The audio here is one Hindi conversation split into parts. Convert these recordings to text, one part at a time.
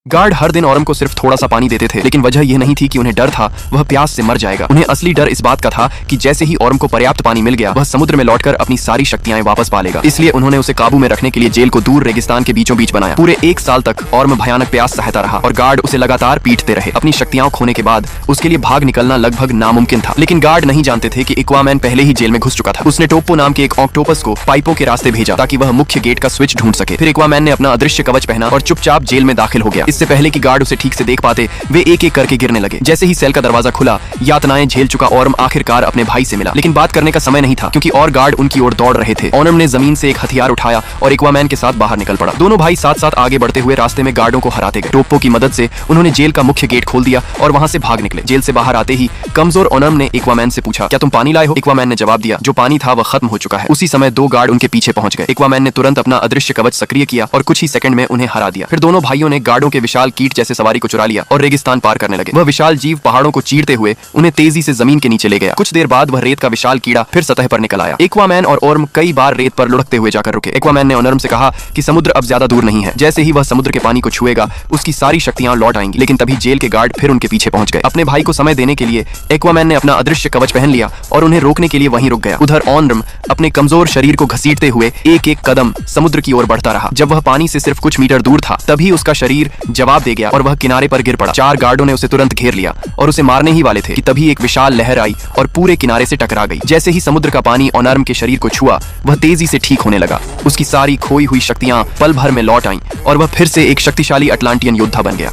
गार्ड हर दिन ऑरम को सिर्फ थोड़ा सा पानी देते थे, लेकिन वजह यह नहीं थी कि उन्हें डर था वह प्यास से मर जाएगा। उन्हें असली डर इस बात का था कि जैसे ही ऑरम को पर्याप्त पानी मिल गया वह समुद्र में लौटकर अपनी सारी शक्तियां वापस पा लेगा। इसलिए उन्होंने उसे काबू में रखने के लिए जेल को दूर रेगिस्तान के बीचों बीच बनाया। पूरे 1 साल तक ऑरम भयानक प्यास सहता रहा और गार्ड उसे लगातार पीटते रहे। अपनी शक्तियां खोने के बाद उसके लिए भाग निकलना लगभग नामुमकिन था, लेकिन गार्ड नहीं जानते थे कि एक्वामैन पहले ही जेल में घुस चुका था। उसने टोप्पो नाम के एक ऑक्टोपस को पाइपों के रास्ते भेजा ताकि वह मुख्य गेट का स्विच ढूंढ सके। फिर एक्वामैन ने अपना अदृश्य कवच पहना और चुपचाप जेल में दाखिल हो गया। इससे पहले कि गार्ड उसे ठीक से देख पाते वे एक एक करके गिरने लगे। जैसे ही सेल का दरवाजा खुला, यातनाएं झेल चुका ऑरम आखिरकार अपने भाई से मिला, लेकिन बात करने का समय नहीं था क्योंकि और गार्ड उनकी ओर दौड़ रहे थे। ऑरम ने जमीन से एक हथियार उठाया और एक्वामैन के साथ बाहर निकल पड़ा। दोनों भाई साथ साथ आगे बढ़ते हुए रास्ते में गार्डों को हराते गए। टोप्पो की मदद से उन्होंने जेल का मुख्य गेट खोल दिया और वहां से भाग निकले। जेल से बाहर आते ही कमजोर ऑरम ने एक्वामैन से पूछा, क्या तुम पानी लाए हो? एक्वामैन ने जवाब दिया, जो पानी था वह खत्म हो चुका है। उसी समय 2 गार्ड उनके पीछे पहुंच गए। एक्वामैन ने तुरंत अपना अदृश्य कवच सक्रिय किया और कुछ ही सेकंड में उन्हें हरा दिया। फिर दोनों भाइयों ने गार्डों के विशाल कीट जैसे सवारी को चुरा लिया और रेगिस्तान पार करने लगे। वह विशाल जीव पहाड़ों को चीरते हुए उन्हें तेजी से जमीन के नीचे ले गया। कुछ देर बाद वह रेत का विशाल कीड़ा फिर सतह पर निकल आया। एक्वामैन और ऑरम कई बार रेत पर लुढ़कते हुए जाकर रुके। एक्वामैन ने ऑरम से कहा कि समुद्र अब ज्यादा दूर नहीं है। जैसे ही वह समुद्र के पानी को छुएगा उसकी सारी शक्तियां लौट आएंगी। लेकिन तभी जेल के गार्ड फिर उनके पीछे पहुंच गए। अपने भाई को समय देने के लिए एक्वामैन ने अपना अदृश्य कवच पहन लिया और उन्हें रोकने के लिए वहीं रुक गया। उधर ऑरम अपने कमजोर शरीर को घसीटते हुए एक एक कदम समुद्र की ओर बढ़ता रहा। जब वह पानी से सिर्फ कुछ मीटर दूर था तभी उसका शरीर जवाब दे गया और वह किनारे पर गिर पड़ा। 4 गार्डों ने उसे तुरंत घेर लिया और उसे मारने ही वाले थे कि तभी एक विशाल लहर आई और पूरे किनारे से टकरा गई। जैसे ही समुद्र का पानी ऑरम के शरीर को छुआ वह तेजी से ठीक होने लगा। उसकी सारी खोई हुई शक्तियां पल भर में लौट आईं और वह फिर से एक शक्तिशाली अटलांटियन योद्धा बन गया।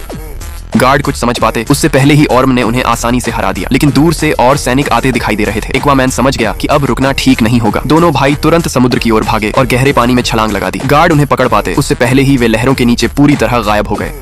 गार्ड कुछ समझ पाते उससे पहले ही ऑरम ने उन्हें आसानी से हरा दिया, लेकिन दूर से और सैनिक आते दिखाई दे रहे थे। एक्वामैन समझ गया कि अब रुकना ठीक नहीं होगा। दोनों भाई तुरंत समुद्र की ओर भागे और गहरे पानी में छलांग लगा दी। गार्ड उन्हें पकड़ पाते उससे पहले ही वे लहरों के नीचे पूरी तरह गायब हो गए।